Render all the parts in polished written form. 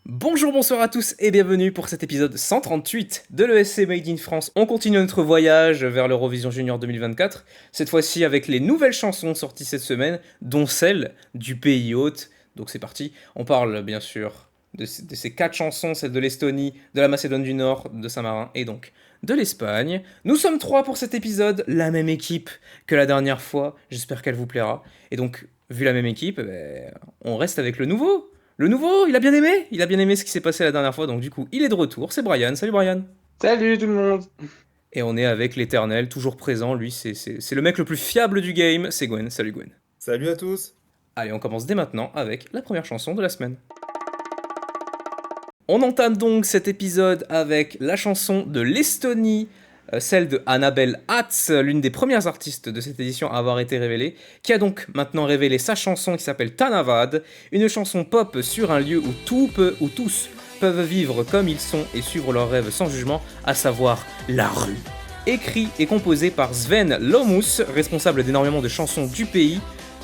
Bonjour, bonsoir à tous et bienvenue pour cet épisode 138 de l'ESC Made in France. On continue notre voyage vers l'Eurovision Junior 2024, cette fois-ci avec les nouvelles chansons sorties cette semaine, dont celle du pays hôte. Donc c'est parti, on parle bien sûr de ces 4 chansons, celle de l'Estonie, de la Macédoine du Nord, de Saint-Marin et donc de l'Espagne. Nous sommes 3 pour cet épisode, la même équipe que la dernière fois, j'espère qu'elle vous plaira. Et donc, vu la même équipe, on reste avec le nouveau. Le nouveau, il a bien aimé ce qui s'est passé la dernière fois, donc du coup, il est de retour, c'est Brian. Salut Brian. Salut tout le monde! Et on est avec l'éternel, toujours présent, lui, c'est le mec le plus fiable du game, c'est Gwen. Salut Gwen. Salut à tous. Allez, on commence dès maintenant avec la première chanson de la semaine. On entame donc cet épisode avec la chanson de l'Estonie, celle de Annabelle Hatz, l'une des premières artistes de cette édition à avoir été révélée, qui a donc maintenant révélé sa chanson qui s'appelle Tanavad, une chanson pop sur un lieu où tout peut, où tous peuvent vivre comme ils sont et suivre leurs rêves sans jugement, à savoir la rue. Écrit et composé par Sven Lomus, responsable d'énormément de chansons du pays,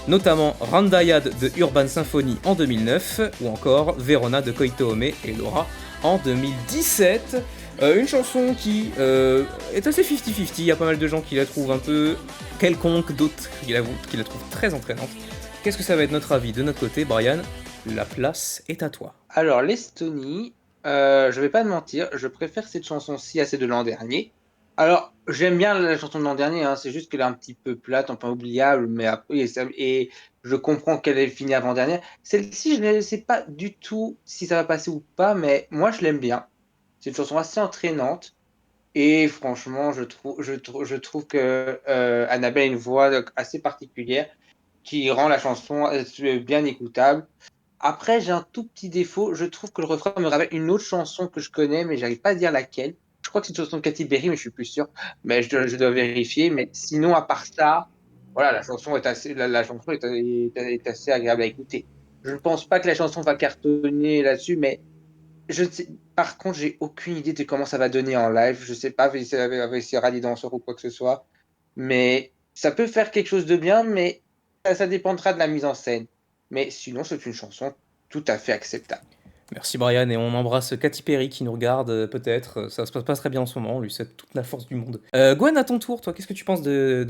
notamment Randayad de Urban Symphony en 2009, ou encore Verona de Koito Ome et Laura en 2017. Une chanson qui est assez 50-50, il y a pas mal de gens qui la trouvent un peu quelconque, d'autres qui la trouvent très entraînante. Qu'est-ce que ça va être notre avis de notre côté, Brian? La place est à toi. Alors, l'Estonie, je vais pas te mentir, je préfère cette chanson-ci à celle de l'an dernier. Alors, j'aime bien la chanson de l'an dernier, hein, c'est juste qu'elle est un petit peu plate, un peu oubliable, mais après, et je comprends qu'elle est finie avant-dernière. Celle-ci, je ne sais pas du tout si ça va passer ou pas, mais moi, je l'aime bien. C'est une chanson assez entraînante, et franchement, je trouve que Annabelle a une voix assez particulière qui rend la chanson bien écoutable. Après, j'ai un tout petit défaut. Je trouve que le refrain me rappelle une autre chanson que je connais, mais j'arrive pas à dire laquelle. Je crois que c'est une chanson de Katy Perry, mais je suis plus sûr. Mais je dois vérifier. Mais sinon, à part ça, voilà, la chanson est assez, la chanson est assez agréable à écouter. Je ne pense pas que la chanson va cartonner là-dessus, mais je ne sais, par contre, j'ai aucune idée de comment ça va donner en live. Je sais pas avec ces rallyes danseurs ou quoi que ce soit. Mais ça peut faire quelque chose de bien, mais ça dépendra de la mise en scène. Mais sinon, c'est une chanson tout à fait acceptable. Merci Brian, et on embrasse Katy Perry qui nous regarde, peut-être, ça se passe pas très bien en ce moment, on lui souhaite toute la force du monde. Gwen, à ton tour, toi, qu'est-ce que tu penses de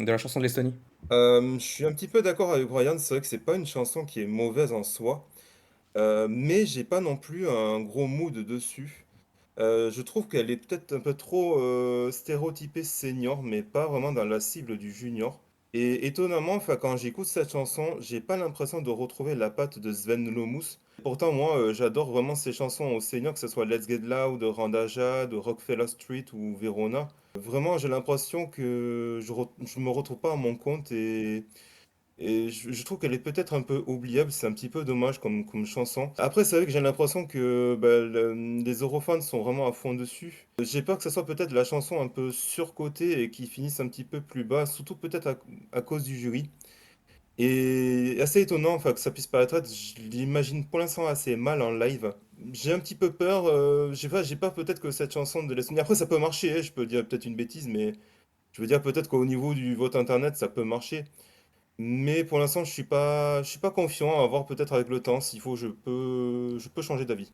la chanson de l'Estonie? Je suis un petit peu d'accord avec Brian, c'est vrai que c'est pas une chanson qui est mauvaise en soi, mais j'ai pas non plus un gros mood dessus. Je trouve qu'elle est peut-être un peu trop stéréotypée senior, mais pas vraiment dans la cible du junior. Et étonnamment, enfin, quand j'écoute cette chanson, j'ai pas l'impression de retrouver la patte de Sven Lomus. Pourtant, moi, j'adore vraiment ces chansons au senior, que ce soit Let's Get Loud, Randaja, de Rockefeller Street ou Verona. Vraiment, j'ai l'impression que je me retrouve pas à mon compte et je trouve qu'elle est peut-être un peu oubliable. C'est un petit peu dommage comme chanson. Après, c'est vrai que j'ai l'impression que bah, les Eurofans sont vraiment à fond dessus. J'ai peur que ça soit peut-être la chanson un peu surcotée et qui finisse un petit peu plus bas, surtout peut-être à cause du jury. Et assez étonnant, enfin, que ça puisse paraître, je l'imagine pour l'instant assez mal en live. J'ai un petit peu peur, j'ai pas peut-être que cette chanson de l'Estonie. Après, ça peut marcher, hein, je peux dire peut-être une bêtise, mais je veux dire peut-être qu'au niveau du vote internet, ça peut marcher. Mais pour l'instant, je suis pas confiant. À voir peut-être avec le temps, s'il faut, je peux changer d'avis.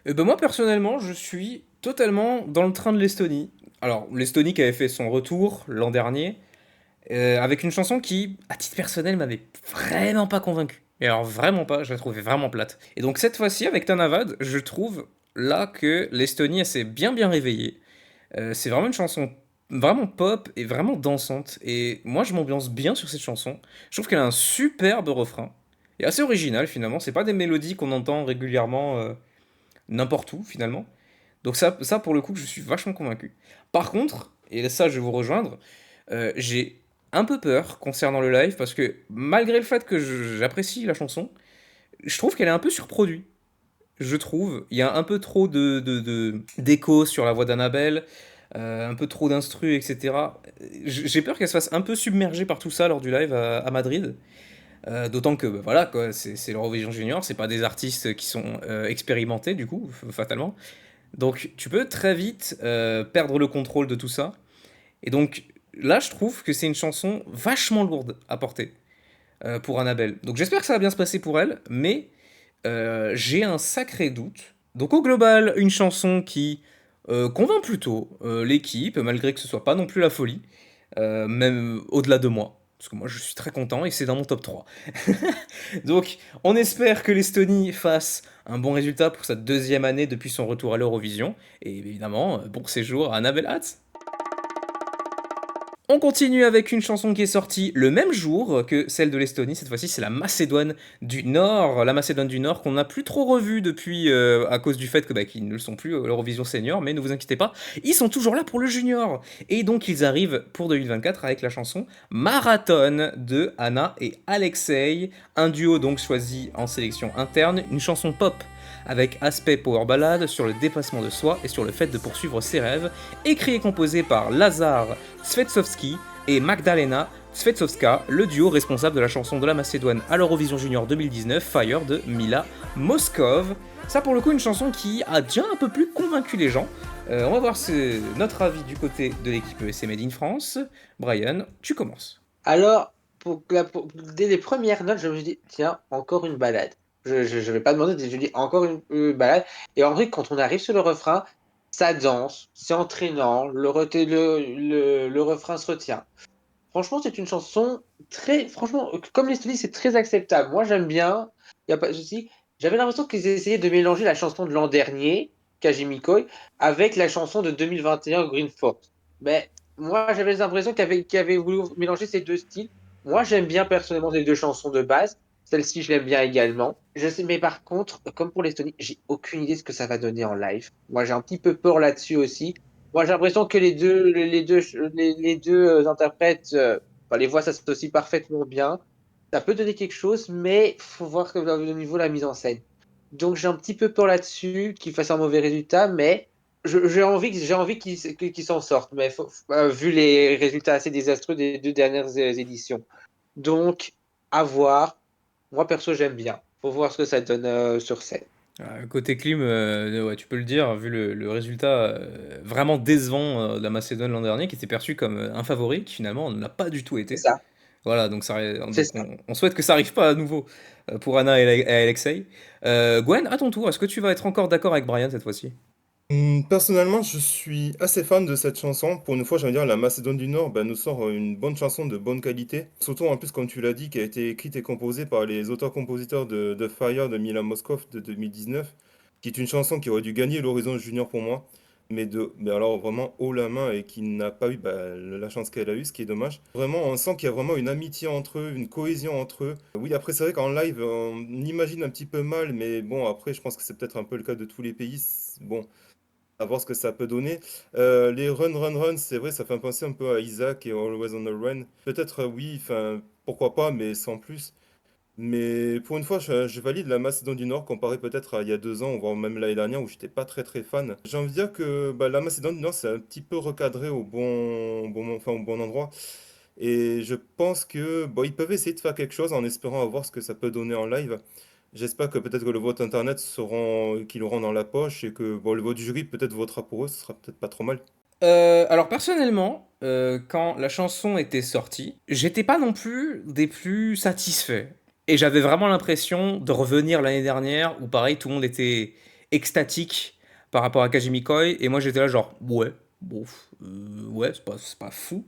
Moi personnellement, je suis totalement dans le train de l'Estonie. Alors, l'Estonie qui avait fait son retour l'an dernier, avec une chanson qui, à titre personnel, m'avait vraiment pas convaincu. Et alors vraiment pas, je la trouvais vraiment plate. Et donc cette fois-ci, avec Tanavad, je trouve là que l'Estonie, elle s'est bien réveillée. C'est vraiment une chanson vraiment pop et vraiment dansante. Et moi, je m'ambiance bien sur cette chanson. Je trouve qu'elle a un superbe refrain. Et assez original finalement. C'est pas des mélodies qu'on entend régulièrement n'importe où finalement. Donc ça, pour le coup, je suis vachement convaincu. Par contre, et ça, je vais vous rejoindre, j'ai un peu peur concernant le live parce que malgré le fait que j'apprécie la chanson, je trouve qu'elle est un peu surproduite. Je trouve, il y a un peu trop d'écho sur la voix d'Annabelle, un peu trop d'instru, etc. J'ai peur qu'elle se fasse un peu submergée par tout ça lors du live à Madrid. D'autant que, bah, voilà, quoi, c'est l'Eurovision Junior, c'est pas des artistes qui sont expérimentés, du coup, fatalement. Donc tu peux très vite perdre le contrôle de tout ça. Et donc là, je trouve que c'est une chanson vachement lourde à porter pour Annabelle. Donc j'espère que ça va bien se passer pour elle, mais j'ai un sacré doute. Donc au global, une chanson qui convainc plutôt l'équipe, malgré que ce soit pas non plus la folie, même au-delà de moi. Parce que moi je suis très content et c'est dans mon top 3. Donc on espère que l'Estonie fasse un bon résultat pour sa deuxième année depuis son retour à l'Eurovision. Et évidemment, bon séjour à Annabelle Hatz. On continue avec une chanson qui est sortie le même jour que celle de l'Estonie. Cette fois-ci, c'est la Macédoine du Nord. La Macédoine du Nord qu'on n'a plus trop revue depuis à cause du fait que qu'ils ne le sont plus à l'Eurovision Senior. Mais ne vous inquiétez pas, ils sont toujours là pour le Junior. Et donc ils arrivent pour 2024 avec la chanson Marathon de Anna et Alexei. Un duo donc choisi en sélection interne. Une chanson pop avec aspect power ballade sur le dépassement de soi et sur le fait de poursuivre ses rêves, écrit et composé par Lazar Svetsovski et Magdalena Svetsovska, le duo responsable de la chanson de la Macédoine à l'Eurovision Junior 2019, Fire de Mila Moskov. Ça pour le coup une chanson qui a déjà un peu plus convaincu les gens. On va voir notre avis du côté de l'équipe ESC Made in France. Brian, tu commences. Alors, dès les premières notes, je me suis dit, tiens, encore une balade. Je vais pas demander, je dis encore une balade. Et en vrai, quand on arrive sur le refrain, ça danse, c'est entraînant, le refrain se retient. Franchement, c'est une chanson très. Franchement, comme l'Estonie, c'est très acceptable. Moi, j'aime bien. Il y a pas de souci. J'avais l'impression qu'ils essayaient de mélanger la chanson de l'an dernier, Kajimikoi, avec la chanson de 2021, Green Force. Mais moi, j'avais l'impression qu'ils avaient voulu mélanger ces deux styles. Moi, j'aime bien personnellement les deux chansons de base. Celle-ci, je l'aime bien également. Je sais, mais par contre, comme pour l'Estonie, j'ai aucune idée de ce que ça va donner en live. Moi, j'ai un petit peu peur là-dessus aussi. Moi, j'ai l'impression que les deux interprètes, enfin, les voix s'associent parfaitement bien. Ça peut donner quelque chose, mais faut voir que, au niveau de la mise en scène. Donc, j'ai un petit peu peur là-dessus, qu'ils fassent un mauvais résultat, mais j'ai envie qu'ils s'en sortent. Mais vu les résultats assez désastreux des deux dernières éditions. Donc, à voir. Moi, perso, j'aime bien. Faut voir ce que ça donne sur scène. Côté clim, ouais, tu peux le dire, vu le résultat vraiment décevant de la Macédoine l'an dernier, qui était perçu comme un favori, qui finalement ne l'a pas du tout C'est été. ça. Voilà, donc, C'est donc ça. on souhaite que ça arrive pas à nouveau pour Anna et Alexei. Gwen, à ton tour, est-ce que tu vas être encore d'accord avec Brian cette fois-ci? Personnellement, je suis assez fan de cette chanson. Pour une fois, j'allais dire, la Macédoine du Nord nous sort une bonne chanson de bonne qualité. Surtout, en plus, comme tu l'as dit, qui a été écrite et composée par les auteurs-compositeurs de Fire de Mila Moskov de 2019, qui est une chanson qui aurait dû gagner l'Horizon Junior pour moi, mais alors vraiment haut la main et qui n'a pas eu la chance qu'elle a eue, ce qui est dommage. Vraiment, on sent qu'il y a vraiment une amitié entre eux, une cohésion entre eux. Oui, après, c'est vrai qu'en live, on imagine un petit peu mal, mais bon, après, je pense que c'est peut-être un peu le cas de tous les pays. Bon, à voir ce que ça peut donner. Les Run Run Run, c'est vrai, ça fait penser un peu à Isaac et Always on the Run. Peut-être oui, enfin pourquoi pas, mais sans plus. Mais pour une fois, je valide la Macédoine du Nord comparé peut-être à il y a 2 ans, voire même l'année dernière où j'étais pas très très fan. J'ai envie de dire que la Macédoine du Nord c'est un petit peu recadré enfin, au bon endroit. Et je pense que ils peuvent essayer de faire quelque chose en espérant voir ce que ça peut donner en live. J'espère que peut-être que le vote internet qu'ils l'auront dans la poche et que le vote du jury peut-être votera pour eux, ce sera peut-être pas trop mal. Alors personnellement, quand la chanson était sortie, j'étais pas non plus des plus satisfaits. Et j'avais vraiment l'impression de revenir l'année dernière où pareil tout le monde était extatique par rapport à Kajimi Koi et moi j'étais là genre ouais, bon, ouais c'est pas fou.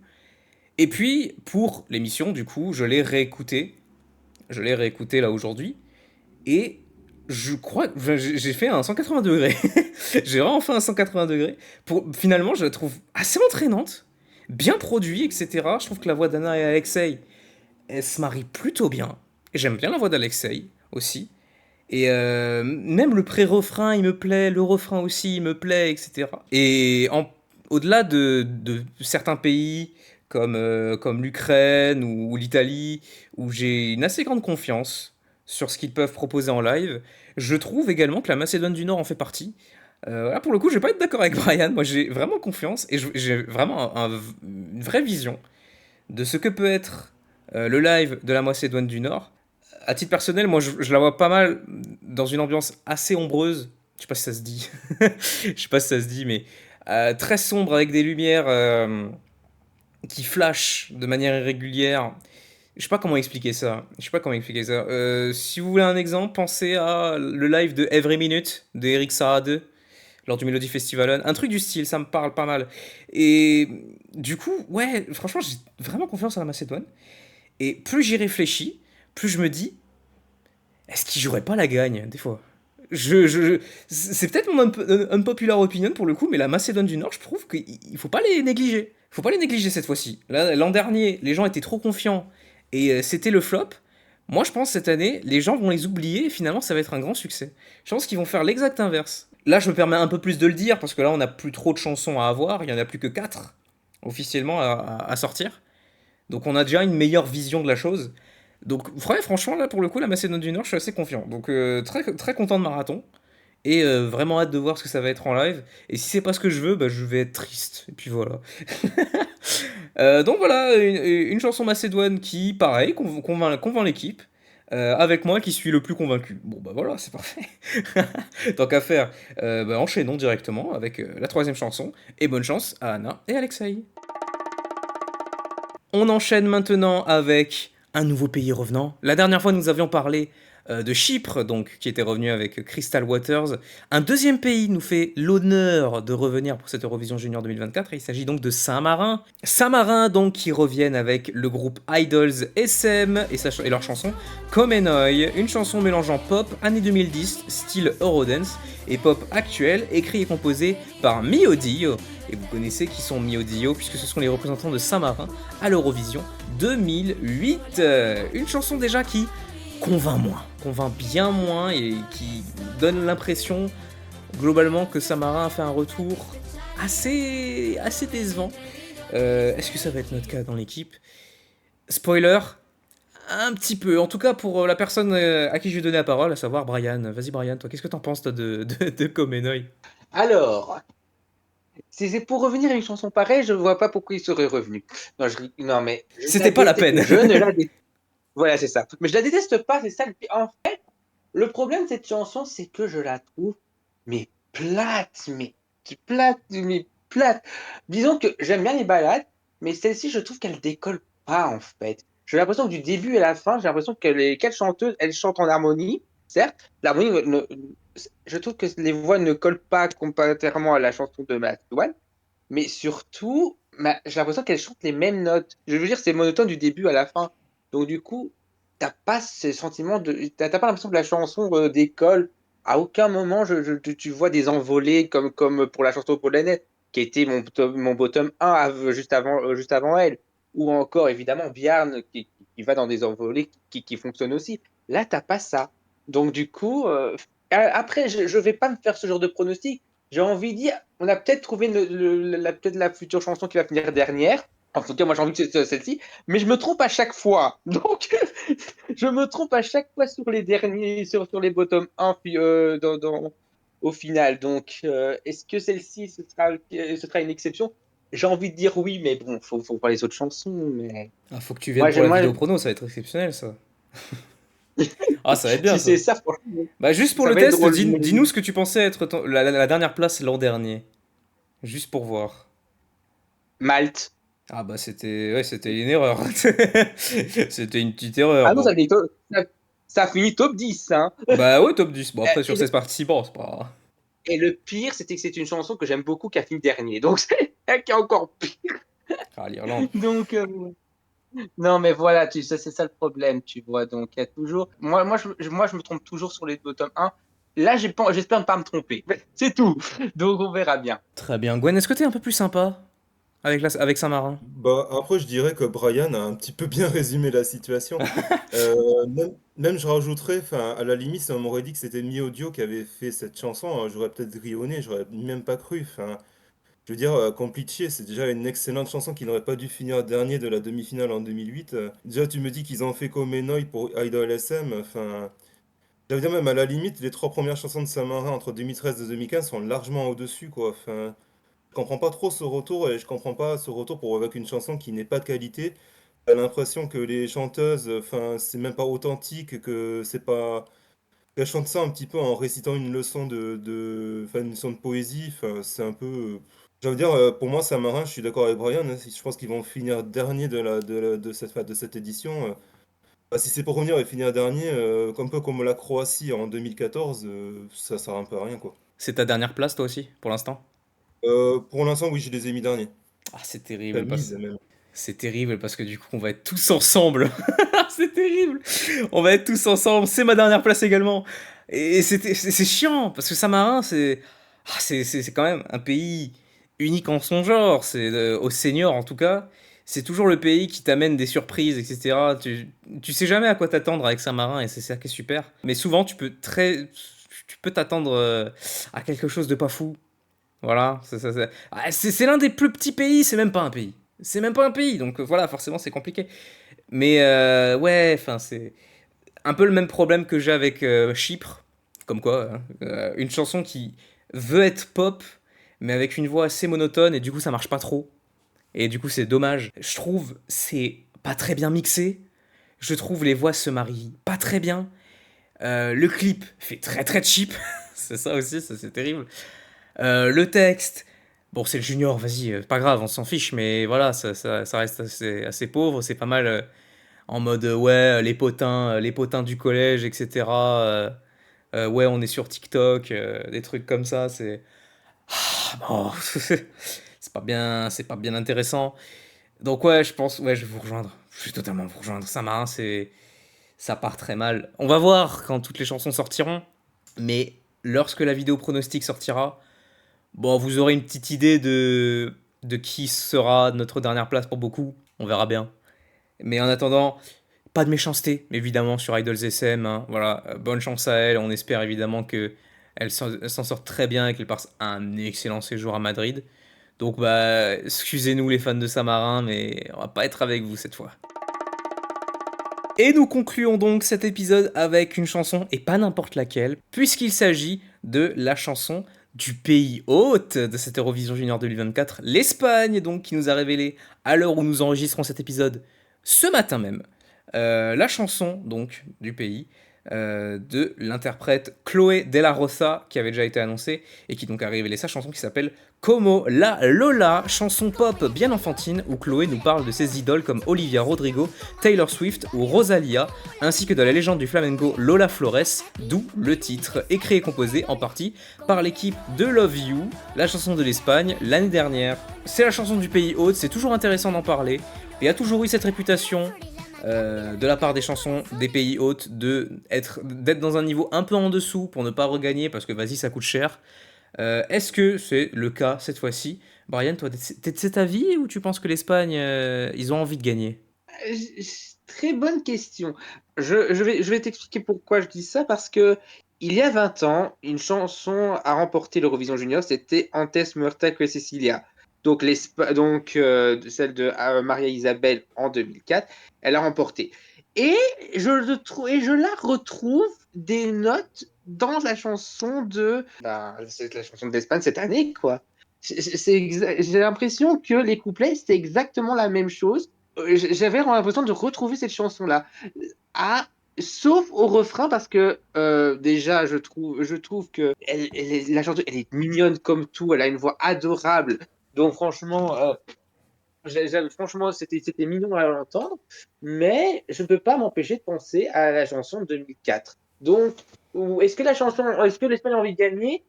Et puis pour l'émission du coup je l'ai réécouté là aujourd'hui et je crois que j'ai fait un 180 degrés. J'ai vraiment fait un 180 degrés. Finalement, je la trouve assez entraînante, bien produit, etc. Je trouve que la voix d'Anna et Alexei, elle se marie plutôt bien. Et j'aime bien la voix d'Alexei aussi. Et même le pré-refrain, il me plaît, le refrain aussi, il me plaît, etc. Et au-delà de certains pays comme l'Ukraine ou l'Italie, où j'ai une assez grande confiance sur ce qu'ils peuvent proposer en live, je trouve également que la Macédoine du Nord en fait partie. Là, pour le coup, je vais pas être d'accord avec Brian. Moi, j'ai vraiment confiance et j'ai vraiment une vraie vision de ce que peut être le live de la Macédoine du Nord. À titre personnel, moi, je la vois pas mal dans une ambiance assez ombreuse. Je sais pas si ça se dit. Je sais pas si ça se dit, mais très sombre avec des lumières qui flash de manière irrégulière. Je sais pas comment expliquer ça. Je sais pas comment expliquer ça. Si vous voulez un exemple, pensez à le live de Every Minute de Eric Saade lors du Melody Festival. Un truc du style, ça me parle pas mal. Et du coup, ouais, franchement, j'ai vraiment confiance en la Macédoine. Et plus j'y réfléchis, plus je me dis, est-ce qu'ils joueraient pas la gagne, des fois? C'est peut-être mon unpopular opinion pour le coup, mais la Macédoine du Nord, je trouve qu'il faut pas les négliger. Faut pas les négliger cette fois-ci. L'an dernier, les gens étaient trop confiants et c'était le flop. Moi, je pense cette année, les gens vont les oublier et finalement, ça va être un grand succès. Je pense qu'ils vont faire l'exact inverse. Là, je me permets un peu plus de le dire parce que là, on n'a plus trop de chansons à avoir. Il y en a plus que 4 officiellement à sortir. Donc on a déjà une meilleure vision de la chose. Donc ouais, franchement, là, pour le coup, la Macédoine du Nord, je suis assez confiant. Donc très, très content de marathon. Et vraiment hâte de voir ce que ça va être en live. Et si c'est pas ce que je veux, bah, je vais être triste. Et puis voilà. Donc voilà, une chanson macédoine qui, pareil, convainc l'équipe. Avec moi qui suis le plus convaincu. Bon bah voilà, c'est parfait. Tant qu'à faire, bah, enchaînons directement avec la troisième chanson. Et bonne chance à Anna et Alexei. On enchaîne maintenant avec un nouveau pays revenant. La dernière fois, nous avions parlé de Chypre, donc, qui était revenu avec Crystal Waters. Un deuxième pays nous fait l'honneur de revenir pour cette Eurovision Junior 2024, et il s'agit donc de Saint-Marin. Saint-Marin, donc, qui reviennent avec le groupe Idols SM et leur chanson Comenoi, une chanson mélangeant pop années 2010, style Eurodance, et pop actuel, écrit et composé par Mio Dio. Et vous connaissez qui sont Mio Dio, puisque ce sont les représentants de Saint-Marin à l'Eurovision 2008. Une chanson déjà qui convainc bien moins et qui donne l'impression globalement que Saint-Marin a fait un retour assez décevant. Est-ce que ça va être notre cas dans l'équipe? Spoiler, un petit peu. En tout cas pour la personne à qui je vais donner la parole, à savoir Brian. Vas-y Brian, toi, qu'est-ce que t'en penses toi, de Komenoï? Alors, si c'est pour revenir à une chanson pareille, je ne vois pas pourquoi il serait revenu. Non, non mais C'était pas la peine. je ne la déteste. Voilà, c'est ça. Mais je la déteste pas, c'est ça. En fait, le problème de cette chanson, c'est que je la trouve mais plate, mais plate. Disons que j'aime bien les ballades, mais celle-ci, je trouve qu'elle décolle pas en fait. J'ai l'impression que du début à la fin, j'ai l'impression que les quatre chanteuses, elles chantent en harmonie, certes. L'harmonie, je trouve que les voix ne collent pas comparativement à la chanson de Macedouane, mais surtout, j'ai l'impression qu'elles chantent les mêmes notes. Je veux dire, c'est monotone du début à la fin. Donc du coup, t'as pas ce sentiment t'as pas l'impression que la chanson décolle. À aucun moment, tu vois des envolées comme pour la chanson polonaise, qui était mon bottom 1 juste avant elle. Ou encore, évidemment, Bjarne, qui va dans des envolées qui fonctionnent aussi. Là, t'as pas ça. Donc du coup, après, je vais pas me faire ce genre de pronostic. J'ai envie de dire, on a peut-être trouvé peut-être la future chanson qui va finir dernière. En tout cas, moi j'ai envie que c'est celle-ci, mais je me trompe à chaque fois. Donc, je me trompe à chaque fois sur les derniers, sur les bottom 1 au final. Donc, est-ce que celle-ci, ce sera une exception? J'ai envie de dire oui, mais bon, faut voir les autres chansons. Mais Ah, faut que tu viennes pour la moi, vidéo prono, ça va être exceptionnel ça. Ah, ça va être bien si ça. c'est ça, franchement, Bah, juste pour ça le va être test, drôle. dis-nous ce que tu pensais être la dernière place l'an dernier. Juste pour voir. Malte. Ah bah c'était ouais, c'était une erreur. C'était une petite erreur, Ah non, bon. ça finit top 10, hein. Bah ouais, top 10. Bon après sur Et 16 participants, c'est pas... Et le pire, c'était que c'est une chanson que j'aime beaucoup qui a fini dernier. Donc, c'est elle qui est encore pire. Ah, l'Irlande. Donc, non, mais voilà, c'est ça le problème, tu vois. Donc, il y a toujours. Moi, je me trompe toujours sur les bottom 1. Là, j'espère ne pas me tromper. C'est tout. Donc, on verra bien. Très bien. Gwen, est-ce que t'es un peu plus sympa avec Saint-Marin? Bah, après, je dirais que Brian a un petit peu bien résumé la situation. Même je rajouterais, enfin, à la limite, si on m'aurait dit que c'était Mi Audio qui avait fait cette chanson, j'aurais peut-être grillonné, j'aurais même pas cru. Enfin, je veux dire, Complice, c'est déjà une excellente chanson qui n'aurait pas dû finir dernier de la demi-finale en 2008. Déjà, tu me dis qu'ils ont fait comme Enoy pour Idol SM. Enfin, je veux dire, même à la limite, les trois premières chansons de Saint-Marin entre 2013 et 2015 sont largement au-dessus, quoi. Enfin, je comprends pas trop ce retour et je comprends pas ce retour pour avec une chanson qui n'est pas de qualité. J'ai l'impression que les chanteuses, enfin, c'est même pas authentique, que c'est pas. Elles chantent ça un petit peu en récitant une leçon enfin, une leçon de poésie. Enfin, c'est un peu. Je veux dire, pour moi, Saint-Marin, je suis d'accord avec Brian, hein, je pense qu'ils vont finir dernier de cette édition. Bah, si c'est pour revenir et finir dernier, un peu comme la Croatie en 2014, ça sert un peu à rien, quoi. C'est ta dernière place, toi aussi, pour l'instant? Pour l'instant, oui, je les ai mis derniers. Ah, La mise, même. c'est terrible parce que du coup, on va être tous ensemble. C'est terrible. On va être tous ensemble. C'est ma dernière place également. Et c'est chiant parce que Saint-Marin, c'est quand même un pays unique en son genre. C'est au senior en tout cas. C'est toujours le pays qui t'amène des surprises, etc. Tu sais jamais à quoi t'attendre avec Saint-Marin et c'est ça qui est super. Mais souvent, tu peux t'attendre à quelque chose de pas fou. Voilà, c'est l'un des plus petits pays, c'est même pas un pays. C'est même pas un pays, donc voilà, forcément c'est compliqué. Mais ouais, enfin c'est un peu le même problème que j'ai avec Chypre, comme quoi, hein. Une chanson qui veut être pop, mais avec une voix assez monotone, et du coup ça marche pas trop. Et du coup c'est dommage. Je trouve c'est pas très bien mixé. Je trouve les voix se marient pas très bien. Le clip fait très très cheap. C'est ça aussi, ça c'est terrible. Le texte, bon, c'est le junior, vas-y, pas grave, on s'en fiche, mais voilà, ça reste assez pauvre. C'est pas mal en mode, ouais, les potins du collège, etc. Ouais, on est sur TikTok, des trucs comme ça. Bon, c'est pas bien intéressant. Donc, ouais, je pense, ouais, je vais vous rejoindre. Je vais totalement vous rejoindre. Saint-Marin, ça part très mal. On va voir quand toutes les chansons sortiront, mais lorsque la vidéo pronostic sortira, bon, vous aurez une petite idée de qui sera notre dernière place pour beaucoup. On verra bien. Mais en attendant, pas de méchanceté, évidemment, sur Idols SM, hein. Voilà, bonne chance à elle. On espère évidemment que elle s'en sort très bien et qu'elle passe un excellent séjour à Madrid. Donc, bah, excusez-nous les fans de Samarin, mais on va pas être avec vous cette fois. Et nous concluons donc cet épisode avec une chanson, et pas n'importe laquelle, puisqu'il s'agit de la chanson du pays hôte de cette Eurovision Junior 2024, l'Espagne, donc, qui nous a révélé, à l'heure où nous enregistrons cet épisode, ce matin même, la chanson, donc, du pays, de l'interprète Chloé de la Rosa, qui avait déjà été annoncée, et qui donc a révélé sa chanson qui s'appelle Como la Lola, chanson pop bien enfantine où Chloé nous parle de ses idoles comme Olivia Rodrigo, Taylor Swift ou Rosalia, ainsi que de la légende du flamenco Lola Flores, d'où le titre, écrit et composé en partie par l'équipe de Love You, la chanson de l'Espagne, l'année dernière. C'est la chanson du pays hôte, c'est toujours intéressant d'en parler, il y a toujours eu cette réputation de la part des chansons des pays hôtes d'être dans un niveau un peu en dessous pour ne pas regagner parce que vas-y ça coûte cher. Est-ce que c'est le cas cette fois-ci? Brian, toi, t'es de cet avis ou tu penses que l'Espagne, ils ont envie de gagner? Très bonne question. Je vais t'expliquer pourquoi je dis ça, parce que il y a 20 ans, une chanson a remporté l'Eurovision Junior, c'était Antes muerta que Cecilia. Donc, celle de Maria Isabel en 2004, elle a remporté. Et et je la retrouve des notes dans la chanson c'est la chanson d'Espagne cette année, quoi. J'ai l'impression que les couplets, c'est exactement la même chose. J'avais l'impression de retrouver cette chanson-là. Ah, sauf au refrain, parce que déjà, je trouve que la chanson, elle est mignonne comme tout, elle a une voix adorable. Donc franchement, franchement c'était mignon à l'entendre, mais je ne peux pas m'empêcher de penser à la chanson de 2004. Donc, est-ce que l'Espagne a envie de gagner?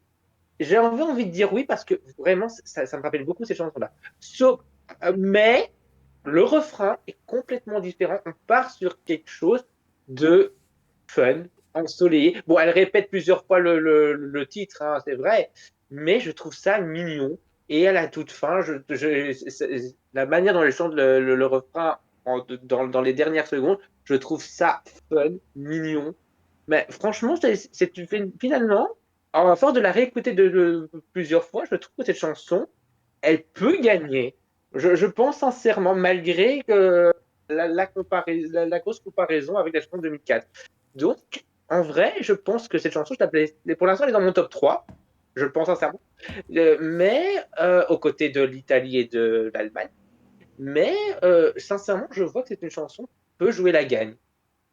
J'ai envie de dire oui, parce que vraiment, ça me rappelle beaucoup ces chansons-là. Mais le refrain est complètement différent. On part sur quelque chose de fun, ensoleillé. Bon, elle répète plusieurs fois le titre, hein, c'est vrai, mais je trouve ça mignon. Et à la toute fin, la manière dont elle chante le refrain dans les dernières secondes, je trouve ça fun, mignon. Mais franchement, finalement, à force de la réécouter plusieurs fois, je trouve que cette chanson, elle peut gagner. Je pense sincèrement, malgré que la grosse comparaison avec la chanson de 2004. Donc, en vrai, je pense que cette chanson, pour l'instant, elle est dans mon top 3. Je le pense sincèrement. Mais aux côtés de l'Italie et de l'Allemagne. Mais sincèrement, je vois que c'est une chanson qui peut jouer la gagne.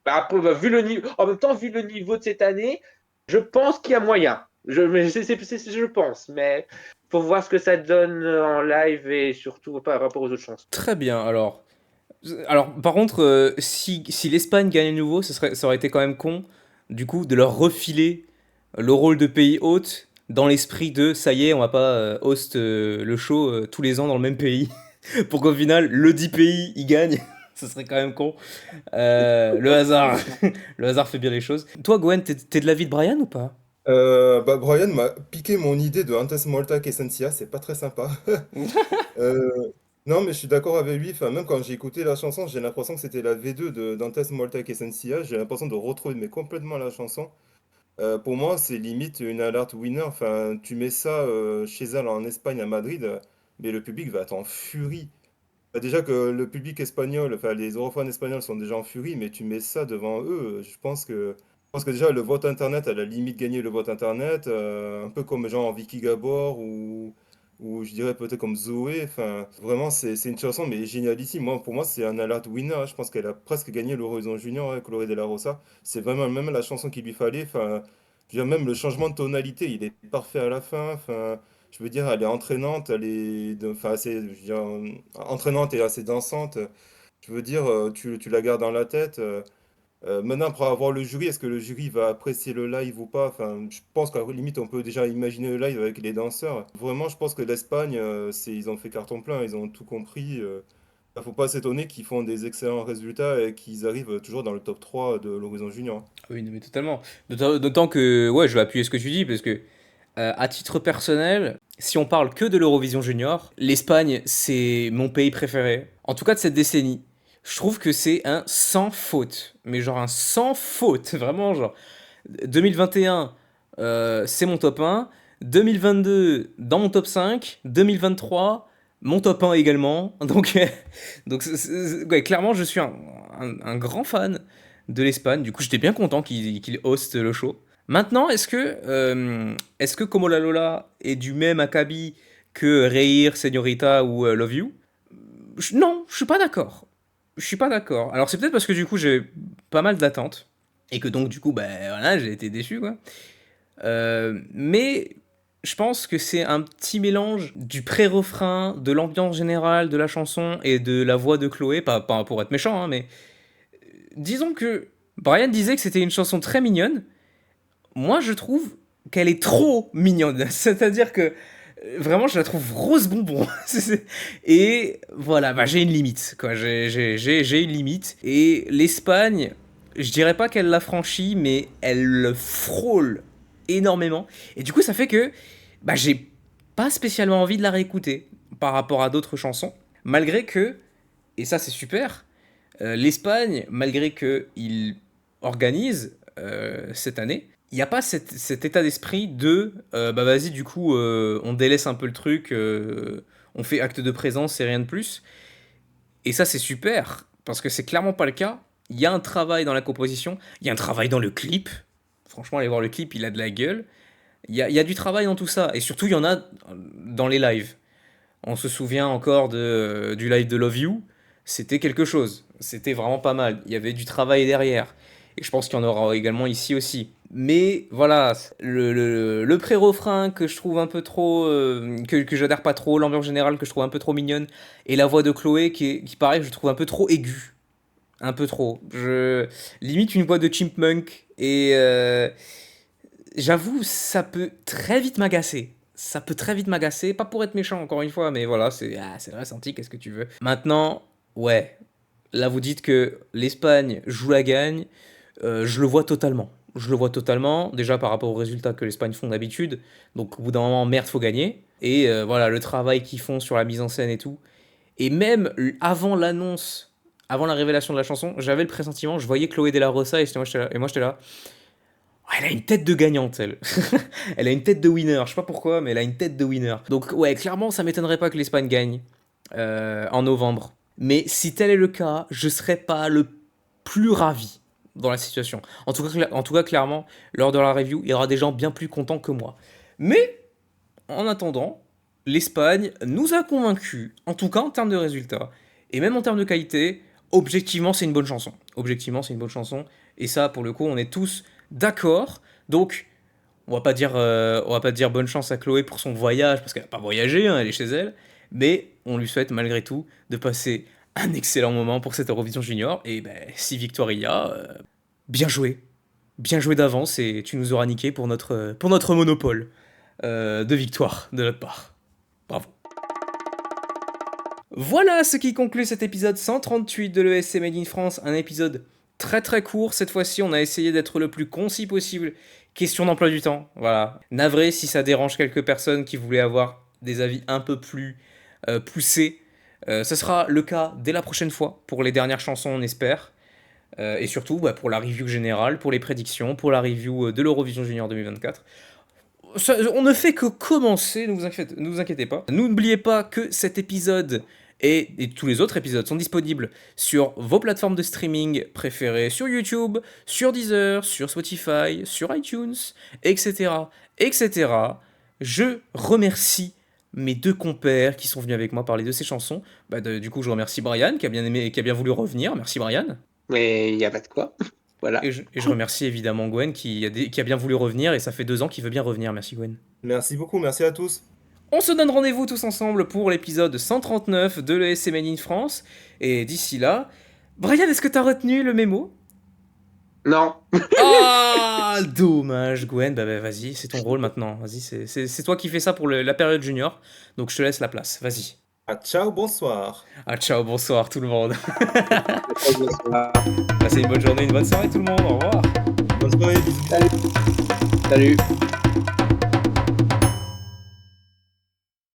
En même temps, vu le niveau de cette année, je pense qu'il y a moyen. Je pense, mais pour voir ce que ça donne en live et surtout par rapport aux autres chansons. Très bien, alors par contre, si l'Espagne gagnait de nouveau, ça aurait été quand même con, du coup, de leur refiler le rôle de pays hôte dans l'esprit de ça y est, on va pas host le show tous les ans dans le même pays pour qu'au final le 10 pays y gagne. Ce serait quand même con. Le hasard, le hasard fait bien les choses. Toi, Gwen, t'es de l'avis de Brian ou pas? Brian m'a piqué mon idée de Antes Molta que Essentia, c'est pas très sympa. Euh, non, mais je suis d'accord avec lui. Enfin, même quand j'ai écouté la chanson, j'ai l'impression que c'était la V2 de Dantes Molta que Essentia. J'ai l'impression de retrouver mais complètement la chanson. Pour moi, c'est limite une alerte winner. Enfin, tu mets ça chez elle en Espagne, à Madrid, mais le public va être en furie. Déjà que le public espagnol, enfin les europhones espagnols sont déjà en furie, mais tu mets ça devant eux, je pense que déjà le vote internet, à la limite gagné le vote internet, un peu comme genre Vicky Gabor ou je dirais peut-être comme Zoé. Enfin, vraiment c'est une chanson mais génialissime. Moi, pour moi, c'est un alert winner, hein. Je pense qu'elle a presque gagné l'Eurovision Junior avec Coloré de la Rosa. C'est vraiment même la chanson qu'il lui fallait. Enfin, je veux dire, même le changement de tonalité, il est parfait à la fin. Enfin, je veux dire, elle est entraînante, elle est enfin, assez, je veux dire, entraînante et assez dansante. Je veux dire, tu la gardes dans la tête. Maintenant, pour avoir le jury, est-ce que le jury va apprécier le live ou pas? Enfin, je pense qu'à la limite, on peut déjà imaginer le live avec les danseurs. Vraiment, je pense que l'Espagne, ils ont fait carton plein, ils ont tout compris. Faut pas s'étonner qu'ils font des excellents résultats et qu'ils arrivent toujours dans le top 3 de l'Horizon Junior. Oui, non, mais totalement. D'autant que, ouais, je vais appuyer ce que tu dis, parce que, à titre personnel, si on parle que de l'Eurovision Junior, l'Espagne, c'est mon pays préféré. En tout cas de cette décennie. Je trouve que c'est un sans faute. Mais genre un sans faute. Vraiment, genre. 2021, c'est mon top 1. 2022, dans mon top 5. 2023, mon top 1 également. Donc, ouais, clairement, je suis un grand fan de l'Espagne. Du coup, j'étais bien content qu'il hoste le show. Maintenant, est-ce que Como la Lola est du même acabit que Reír, Señorita ou Love You? Non, je suis pas d'accord. Je suis pas d'accord. Alors, c'est peut-être parce que du coup, j'ai pas mal d'attentes. Et que donc, du coup, ben voilà, j'ai été déçu, quoi. Mais je pense que c'est un petit mélange du pré-refrain, de l'ambiance générale de la chanson et de la voix de Chloé. Pas pour être méchant, hein, mais disons que Brian disait que c'était une chanson très mignonne. Moi, je trouve qu'elle est trop mignonne. C'est-à-dire que vraiment, je la trouve rose bonbon. Et voilà, bah, j'ai une limite, quoi. J'ai une limite. Et l'Espagne, je dirais pas qu'elle l'a franchie, mais elle le frôle énormément. Et du coup, ça fait que bah, j'ai pas spécialement envie de la réécouter par rapport à d'autres chansons. Malgré que, et ça c'est super, l'Espagne, malgré qu'il organise cette année, il n'y a pas cet état d'esprit de bah vas-y, du coup, on délaisse un peu le truc, on fait acte de présence et rien de plus. Et ça, c'est super, parce que c'est clairement pas le cas. Il y a un travail dans la composition, il y a un travail dans le clip. Franchement, allez voir le clip, il a de la gueule. Il y a du travail dans tout ça, et surtout, il y en a dans les lives. On se souvient encore du live de Love You, c'était quelque chose. C'était vraiment pas mal. Il y avait du travail derrière. Et je pense qu'il y en aura également ici aussi. Mais voilà, le pré-refrain que je trouve un peu trop. Que j'adhère pas trop, l'ambiance générale que je trouve un peu trop mignonne, et la voix de Chloé qui pareil, je trouve un peu trop aiguë. Un peu trop. Limite une voix de chipmunk. Et j'avoue, ça peut très vite m'agacer. Ça peut très vite m'agacer, pas pour être méchant encore une fois, mais voilà, c'est le ressenti, qu'est-ce que tu veux. Maintenant, ouais, là vous dites que l'Espagne joue la gagne, je le vois totalement. Je le vois totalement, déjà par rapport aux résultats que l'Espagne font d'habitude, donc au bout d'un moment, merde, faut gagner. Et voilà, le travail qu'ils font sur la mise en scène et tout. Et même avant l'annonce, avant la révélation de la chanson, j'avais le pressentiment, je voyais Chloé de la Rosa et moi j'étais là. Ouais, elle a une tête de gagnante, elle. Elle a une tête de winner. Je sais pas pourquoi, mais elle a une tête de winner. Donc, ouais, clairement, ça m'étonnerait pas que l'Espagne gagne en novembre. Mais si tel est le cas, je serais pas le plus ravi dans la situation. En tout cas, clairement, lors de la review, il y aura des gens bien plus contents que moi. Mais, en attendant, l'Espagne nous a convaincus, en tout cas en termes de résultats, et même en termes de qualité, objectivement, c'est une bonne chanson. Objectivement, c'est une bonne chanson. Et ça, pour le coup, on est tous d'accord. Donc, on va pas dire bonne chance à Chloé pour son voyage, parce qu'elle n'a pas voyagé, hein, elle est chez elle. Mais on lui souhaite malgré tout de passer un excellent moment pour cette Eurovision Junior. Et ben, si victoire il y a, bien joué. Bien joué d'avance et tu nous auras niqué pour notre monopole de victoire de notre part. Bravo. Voilà ce qui conclut cet épisode 138 de l'ESC Made in France, un épisode très très court. Cette fois-ci, on a essayé d'être le plus concis possible. Question d'emploi du temps, voilà. Navré si ça dérange quelques personnes qui voulaient avoir des avis un peu plus poussés. Ce sera le cas dès la prochaine fois pour les dernières chansons, on espère. Et surtout pour la review générale, pour les prédictions, pour la review de l'Eurovision Junior 2024. On ne fait que commencer, ne vous inquiétez pas. N'oubliez pas que cet épisode et tous les autres épisodes sont disponibles sur vos plateformes de streaming préférées, sur YouTube, sur Deezer, sur Spotify, sur iTunes, etc. etc. Je remercie mes deux compères qui sont venus avec moi parler de ces chansons. Du coup, je remercie Brian qui a bien aimé, qui a bien voulu revenir. Merci Brian. Mais il n'y a pas de quoi. Voilà. Et je remercie évidemment Gwen qui a bien voulu revenir et ça fait 2 ans qu'il veut bien revenir. Merci Gwen. Merci beaucoup, merci à tous. On se donne rendez-vous tous ensemble pour l'épisode 139 de l'ESC Made in France. Et d'ici là, Brian, est-ce que t'as retenu le mémo? Non. Ah, dommage, Gwen. Bah, vas-y, c'est ton rôle maintenant. Vas-y, c'est toi qui fais ça pour la période junior. Donc je te laisse la place. Vas-y. Ah, ciao, bonsoir. Ah, ciao, bonsoir tout le monde. Bonsoir. Passez une bonne journée, une bonne soirée tout le monde. Au revoir. Bonne soirée, bisous. Salut.